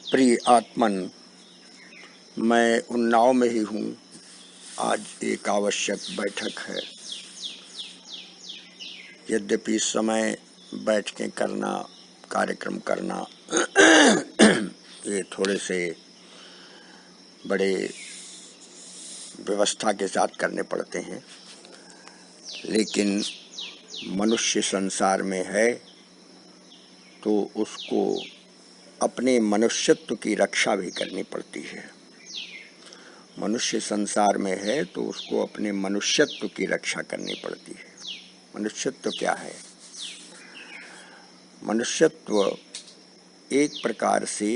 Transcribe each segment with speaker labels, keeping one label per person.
Speaker 1: प्रिय आत्मन, मैं उन्नाव में ही हूँ। आज एक आवश्यक बैठक है। यद्यपि इस समय बैठकें करना, कार्यक्रम करना ये थोड़े से बड़े व्यवस्था के साथ करने पड़ते हैं, लेकिन मनुष्य संसार में है तो उसको अपने मनुष्यत्व की रक्षा भी करनी पड़ती है। मनुष्य संसार में है तो उसको अपने मनुष्यत्व की रक्षा करनी पड़ती है। मनुष्यत्व क्या है? मनुष्यत्व एक प्रकार से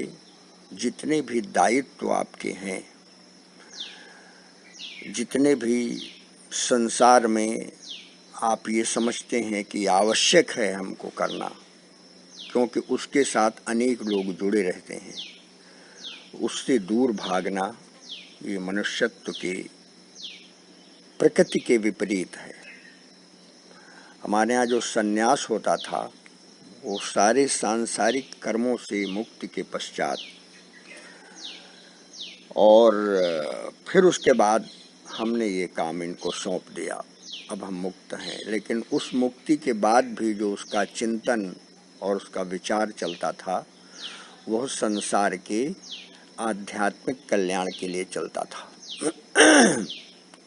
Speaker 1: जितने भी दायित्व आपके हैं, जितने भी संसार में आप ये समझते हैं कि आवश्यक है हमको करना, क्योंकि उसके साथ अनेक लोग जुड़े रहते हैं, उससे दूर भागना ये मनुष्यत्व की प्रकृति के विपरीत है। हमारे यहाँ जो सन्यास होता था वो सारे सांसारिक कर्मों से मुक्ति के पश्चात, और फिर उसके बाद हमने ये काम इनको सौंप दिया, अब हम मुक्त हैं। लेकिन उस मुक्ति के बाद भी जो उसका चिंतन और उसका विचार चलता था वह संसार के आध्यात्मिक कल्याण के लिए चलता था।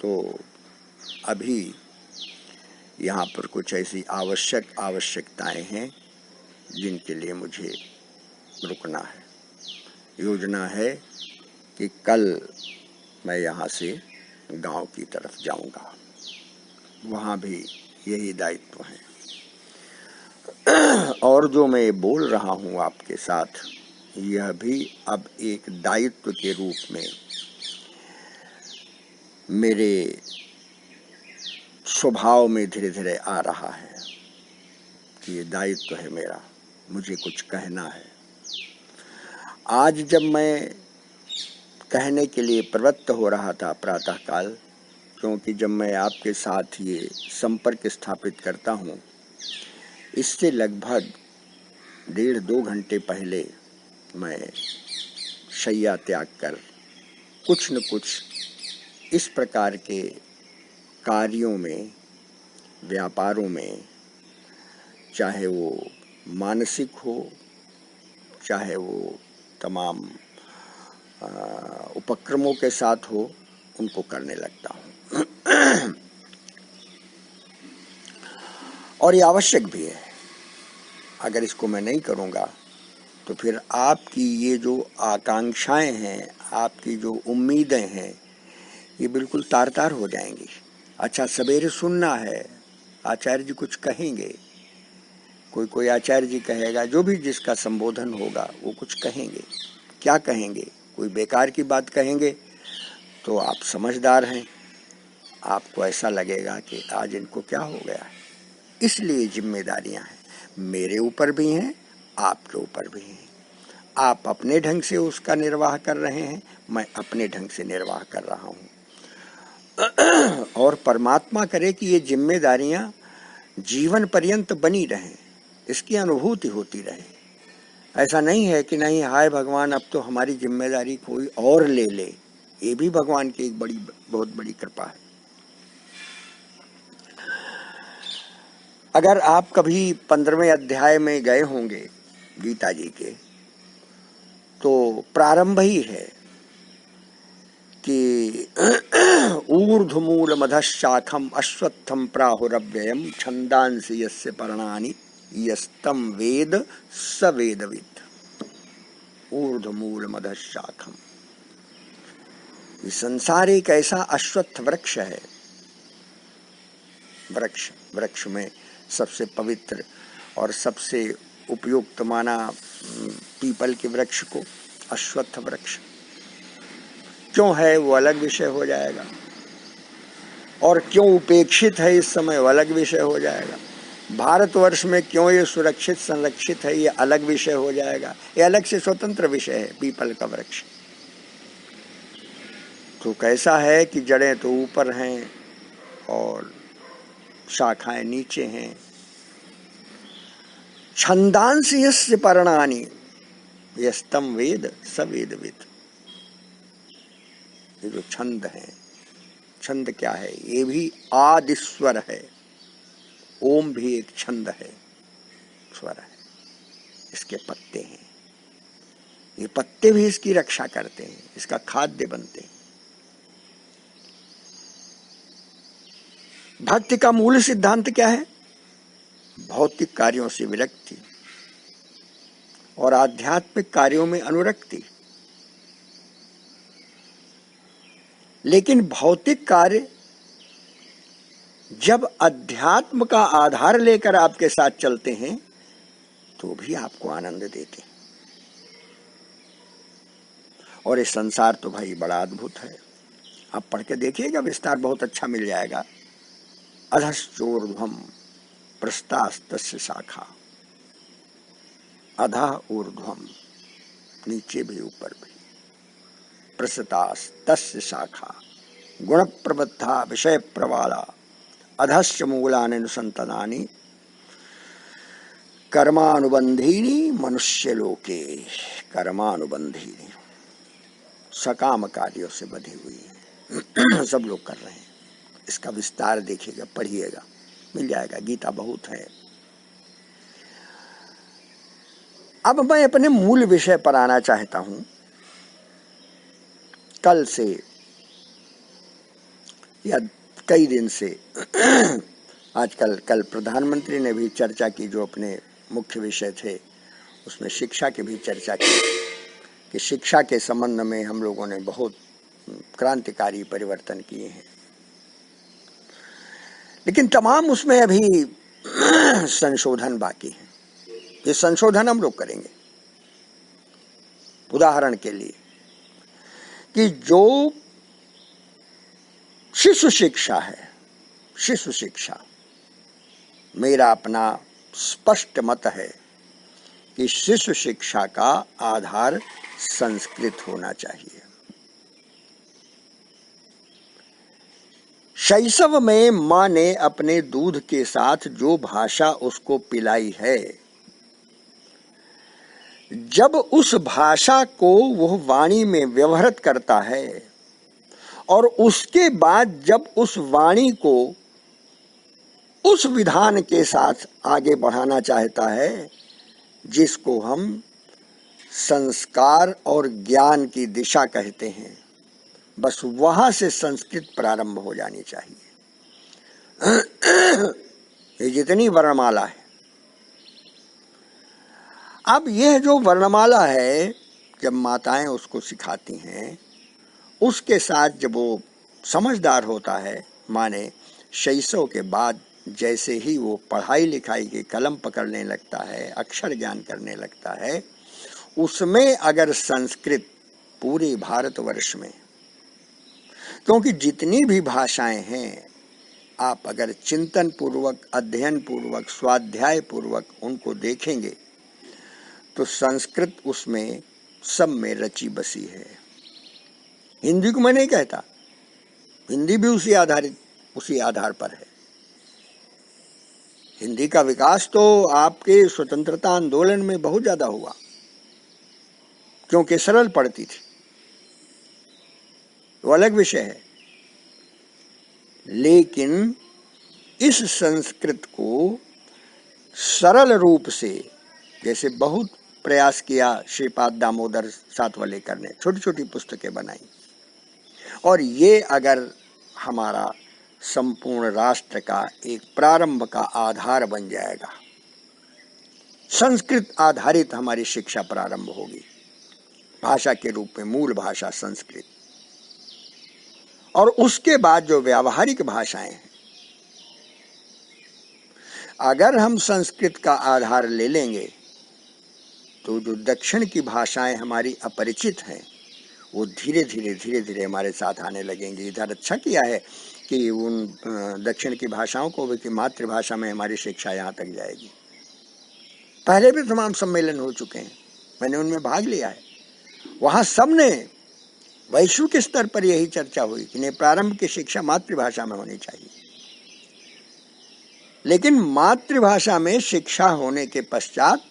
Speaker 1: तो अभी यहाँ पर कुछ ऐसी आवश्यकताएं हैं जिनके लिए मुझे रुकना है। योजना है कि कल मैं यहाँ से गांव की तरफ जाऊंगा, वहाँ भी यही दायित्व है। और जो मैं बोल रहा हूँ आपके साथ, यह भी अब एक दायित्व के रूप में मेरे स्वभाव में धीरे धीरे आ रहा है कि ये दायित्व है मेरा, मुझे कुछ कहना है। आज जब मैं कहने के लिए प्रवृत्त हो रहा था प्रातःकाल, क्योंकि जब मैं आपके साथ ये संपर्क स्थापित करता हूँ, इससे लगभग 1.5-2 घंटे पहले मैं शैया त्याग कर कुछ न कुछ इस प्रकार के कार्यों में, व्यापारों में, चाहे वो मानसिक हो, चाहे वो तमाम उपक्रमों के साथ हो, उनको करने लगता हूँ। और ये आवश्यक भी है। अगर इसको मैं नहीं करूँगा तो फिर आपकी ये जो आकांक्षाएं हैं, आपकी जो उम्मीदें हैं, ये बिल्कुल तार तार हो जाएंगी। अच्छा, सवेरे सुनना है, आचार्य जी कुछ कहेंगे, कोई आचार्य जी कहेगा, जो भी जिसका संबोधन होगा वो कुछ कहेंगे। क्या कहेंगे? कोई बेकार की बात कहेंगे तो आप समझदार हैं, आपको ऐसा लगेगा कि आज इनको क्या हो गया है। इसलिए जिम्मेदारियां हैं, मेरे ऊपर भी हैं, आपके ऊपर भी हैं। आप अपने ढंग से उसका निर्वाह कर रहे हैं, मैं अपने ढंग से निर्वाह कर रहा हूँ। और परमात्मा करे कि ये जिम्मेदारियां जीवन पर्यंत बनी रहें, इसकी अनुभूति होती रहे। ऐसा नहीं है कि नहीं, हाय भगवान अब तो हमारी जिम्मेदारी कोई और ले ले। ये भी भगवान की एक बहुत बड़ी कृपा है। अगर आप कभी 15वें अध्याय में गए होंगे गीता जी के, तो प्रारंभ ही है कि ऊर्ध्वमूल मधशाखम अश्वत्थम प्राहुरव्ययम छंदांसि यस्य पर्णानि यस्तम वेद स वेदविद। ऊर्ध्वमूल मधशाखम, ये संसार एक ऐसा अश्वत्थ वृक्ष है। वृक्ष में सबसे पवित्र और सबसे उपयुक्त माना पीपल के वृक्ष को अश्वत्थ वृक्ष। क्यों है वो अलग विषय हो जाएगा, और क्यों उपेक्षित है इस समय वो अलग विषय हो जाएगा। भारतवर्ष में क्यों ये सुरक्षित संरक्षित है ये अलग विषय हो जाएगा। ये अलग से स्वतंत्र विषय है पीपल का वृक्ष। तो कैसा है कि जड़ें तो ऊपर हैं और शाखाएं नीचे हैं। छंदांसि यस्य पर्णानि, यस्तम वेद स वेदविद। ये जो छंद है, छंद क्या है? ये भी आदिस्वर है। ओम भी एक छंद है, स्वर है। इसके पत्ते हैं, ये पत्ते भी इसकी रक्षा करते हैं, इसका खाद्य बनते हैं। भक्ति का मूल सिद्धांत क्या है? भौतिक कार्यों से विरक्ति और आध्यात्मिक कार्यों में अनुरक्ति। लेकिन भौतिक कार्य जब अध्यात्म का आधार लेकर आपके साथ चलते हैं तो भी आपको आनंद देते हैं। और ये संसार तो भाई बड़ा अद्भुत है, आप पढ़ के देखिएगा, विस्तार बहुत अच्छा मिल जाएगा। अधश्चोर्ध्वम प्रस्तास्तस्य शाखा, अधः ऊर्ध्वम, नीचे भी ऊपर भी, प्रस्तास्तस्य शाखा, गुण प्रबद्धा विषय प्रवाला, अधश्च मूलानि अनुसंतनानि, कर्मानुबंधीनि मनुष्य लोके। कर्मानुबंधीनि, सकाम कार्यों से बधी हुई है। सब लोग कर रहे हैं। इसका विस्तार देखिएगा, पढ़िएगा, मिल जाएगा। गीता बहुत है। अब मैं अपने मूल विषय पर आना चाहता हूं। कल से या कई दिन से आजकल, कल प्रधानमंत्री ने भी चर्चा की, जो अपने मुख्य विषय थे उसमें शिक्षा की भी चर्चा की कि शिक्षा के संबंध में हम लोगों ने बहुत क्रांतिकारी परिवर्तन किए हैं। लेकिन तमाम उसमें अभी संशोधन बाकी है। ये संशोधन हम लोग करेंगे। उदाहरण के लिए कि जो शिशु शिक्षा है, शिशु शिक्षा, मेरा अपना स्पष्ट मत है कि शिशु शिक्षा का आधार संस्कृत होना चाहिए। शैशव में मां ने अपने दूध के साथ जो भाषा उसको पिलाई है, जब उस भाषा को वह वाणी में व्यवहृत करता है और उसके बाद जब उस वाणी को उस विधान के साथ आगे बढ़ाना चाहता है जिसको हम संस्कार और ज्ञान की दिशा कहते हैं, बस वहां से संस्कृत प्रारंभ हो जानी चाहिए। ये जितनी वर्णमाला है, अब यह जो वर्णमाला है, जब माताएं उसको सिखाती हैं, उसके साथ जब वो समझदार होता है, माने शैशव के बाद जैसे ही वो पढ़ाई लिखाई की कलम पकड़ने लगता है, अक्षर ज्ञान करने लगता है, उसमें अगर संस्कृत पूरे भारतवर्ष में, क्योंकि जितनी भी भाषाएं हैं, आप अगर चिंतन पूर्वक, अध्ययन पूर्वक, स्वाध्याय पूर्वक उनको देखेंगे तो संस्कृत उसमें सब में रची बसी है। हिंदी को मैं नहीं कहता, हिंदी भी उसी आधार पर है। हिंदी का विकास तो आपके स्वतंत्रता आंदोलन में बहुत ज्यादा हुआ, क्योंकि सरल पड़ती थी, वो अलग विषय है। लेकिन इस संस्कृत को सरल रूप से, जैसे बहुत प्रयास किया श्रीपाद दामोदर सातवलेकर ने, छोटी छोटी पुस्तकें बनाई, और ये अगर हमारा संपूर्ण राष्ट्र का एक प्रारंभ का आधार बन जाएगा, संस्कृत आधारित हमारी शिक्षा प्रारंभ होगी, भाषा के रूप में मूल भाषा संस्कृत, और उसके बाद जो व्यावहारिक भाषाएं हैं, अगर हम संस्कृत का आधार ले लेंगे तो जो दक्षिण की भाषाएं हमारी अपरिचित हैं, वो धीरे धीरे हमारे साथ आने लगेंगे। इधर अच्छा किया है कि उन दक्षिण की भाषाओं को भी, कि मातृभाषा में हमारी शिक्षा यहाँ तक जाएगी। पहले भी तमाम सम्मेलन हो चुके हैं, मैंने उनमें भाग लिया है। वहाँ सबने वैश्विक स्तर पर यही चर्चा हुई कि प्रारंभ की शिक्षा मातृभाषा में होनी चाहिए। लेकिन मातृभाषा में शिक्षा होने के पश्चात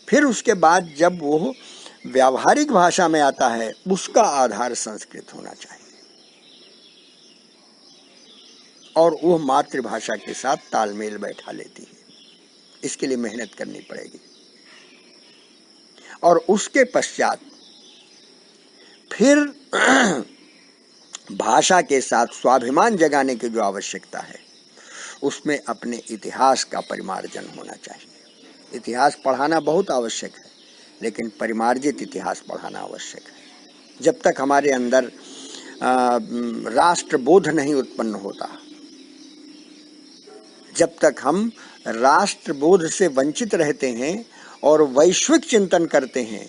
Speaker 1: फिर उसके बाद जब वो व्यावहारिक भाषा में आता है उसका आधार संस्कृत होना चाहिए और वह मातृभाषा के साथ तालमेल बैठा लेती है। इसके लिए मेहनत करनी पड़ेगी और उसके पश्चात फिर भाषा के साथ स्वाभिमान जगाने की जो आवश्यकता है उसमें अपने इतिहास का परिमार्जन होना चाहिए। इतिहास पढ़ाना बहुत आवश्यक है, लेकिन परिमार्जित इतिहास पढ़ाना आवश्यक है। जब तक हमारे अंदर राष्ट्रबोध नहीं उत्पन्न होता, जब तक हम राष्ट्रबोध से वंचित रहते हैं और वैश्विक चिंतन करते हैं,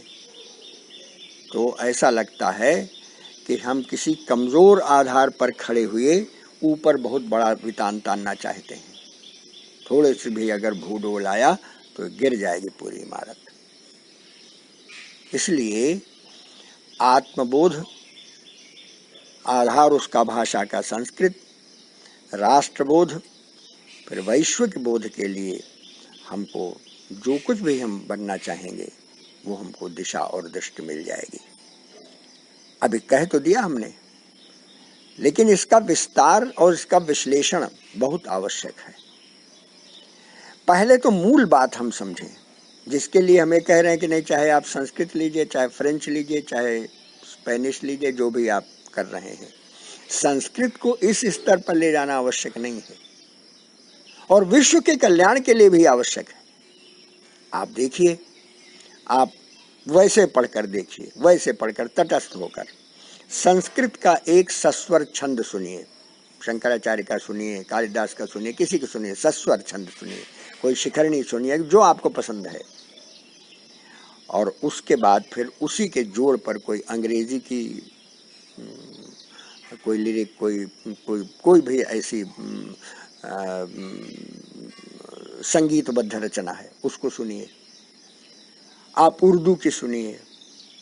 Speaker 1: तो ऐसा लगता है कि हम किसी कमजोर आधार पर खड़े हुए ऊपर बहुत बड़ा वितान तानना चाहते हैं। थोड़े से भी अगर भूडोल आया तो गिर जाएगी पूरी इमारत। इसलिए आत्मबोध आधार उसका भाषा का संस्कृत, राष्ट्रबोध, फिर वैश्विक बोध के लिए हमको जो कुछ भी हम बनना चाहेंगे वो हमको दिशा और दृष्टि मिल जाएगी। अभी कह तो दिया हमने, लेकिन इसका विस्तार और इसका विश्लेषण बहुत आवश्यक है। पहले तो मूल बात हम समझें, जिसके लिए हमें कह रहे हैं कि नहीं, चाहे आप संस्कृत लीजिए, चाहे फ्रेंच लीजिए, चाहे स्पेनिश लीजिए, जो भी आप कर रहे हैं, संस्कृत को इस स्तर पर ले जाना आवश्यक नहीं है और विश्व के कल्याण के लिए भी आवश्यक है। आप देखिए, आप वैसे पढ़कर देखिए, वैसे पढ़कर तटस्थ होकर संस्कृत का एक सस्वर छंद सुनिए, शंकराचार्य का सुनिए, कालिदास का सुनिए, किसी का सुनिए, सस्वर छंद सुनिए, कोई शिखरणी सुनिए, जो आपको पसंद है, और उसके बाद फिर उसी के जोड़ पर कोई अंग्रेजी की कोई लिरिक, कोई भी ऐसी संगीतबद्ध रचना है उसको सुनिए, आप उर्दू की सुनिए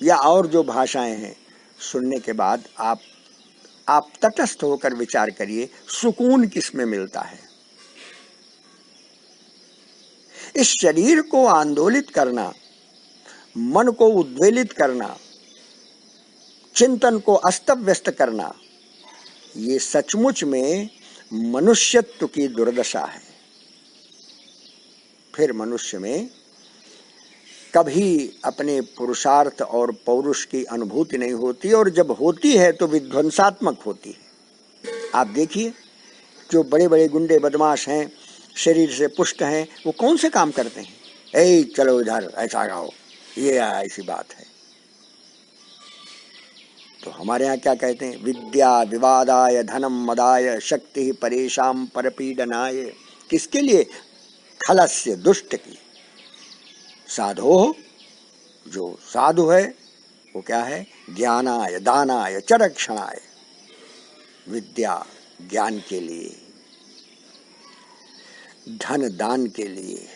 Speaker 1: या और जो भाषाएं हैं, सुनने के बाद आप तटस्थ होकर विचार करिए सुकून किसमें मिलता है। इस शरीर को आंदोलित करना, मन को उद्वेलित करना, चिंतन को अस्त व्यस्त करना, ये सचमुच में मनुष्यत्व की दुर्दशा है। फिर मनुष्य में कभी अपने पुरुषार्थ और पौरुष की अनुभूति नहीं होती, और जब होती है तो विध्वंसात्मक होती है। आप देखिए, जो बड़े बड़े गुंडे बदमाश हैं, शरीर से पुष्ट हैं, वो कौन से काम करते हैं? ए चलो इधर, ऐसा गाओ, ये ऐसी बात है। तो हमारे यहाँ क्या कहते हैं? विद्या विवादाय धनम मदाय शक्ति परेशान परपीडनाय। किसके लिए? खलस्य, दुष्ट की। साधो, जो साधु है वो क्या है? ज्ञानाय दानाय चरक्षणाय। विद्या ज्ञान के लिए, धन दान के लिए,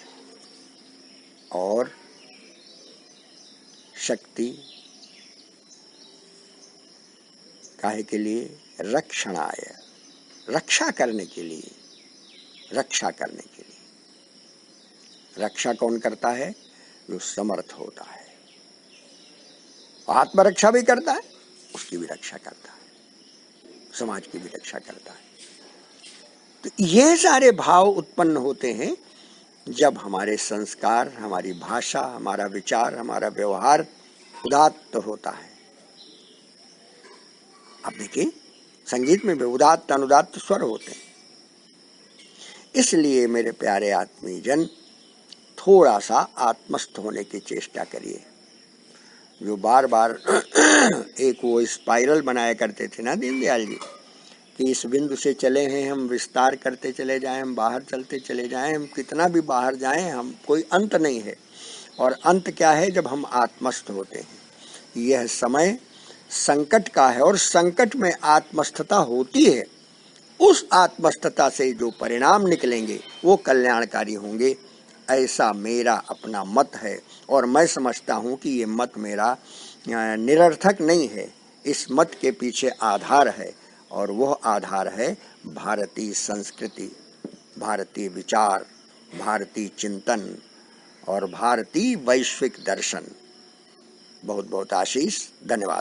Speaker 1: और शक्ति काहे के लिए? रक्षणाय, रक्षा करने के लिए, रक्षा करने के लिए। रक्षा कौन करता है? जो समर्थ होता है। आत्मरक्षा भी करता है, उसकी भी रक्षा करता है, समाज की भी रक्षा करता है। तो ये सारे भाव उत्पन्न होते हैं जब हमारे संस्कार, हमारी भाषा, हमारा विचार, हमारा व्यवहार उदात्त होता है। आप देखिए, संगीत में भी उदात्त अनुदात्त स्वर होते हैं। इसलिए मेरे प्यारे आत्मीजन, थोड़ा सा आत्मस्थ होने की चेष्टा करिए। जो बार बार एक वो स्पाइरल बनाया करते थे ना दीनदयाल जी, कि इस बिंदु से चले हैं हम, विस्तार करते चले जाएं, हम बाहर चलते चले जाएं, हम कितना भी बाहर जाएं, हम कोई अंत नहीं है। और अंत क्या है? जब हम आत्मस्थ होते हैं। यह समय संकट का है और संकट में आत्मस्थता होती है। उस आत्मस्थता से जो परिणाम निकलेंगे वो कल्याणकारी होंगे, ऐसा मेरा अपना मत है। और मैं समझता हूँ कि ये मत मेरा निरर्थक नहीं है। इस मत के पीछे आधार है, और वह आधार है भारतीय संस्कृति, भारतीय विचार, भारतीय चिंतन और भारतीय वैश्विक दर्शन। बहुत बहुत आशीष। धन्यवाद।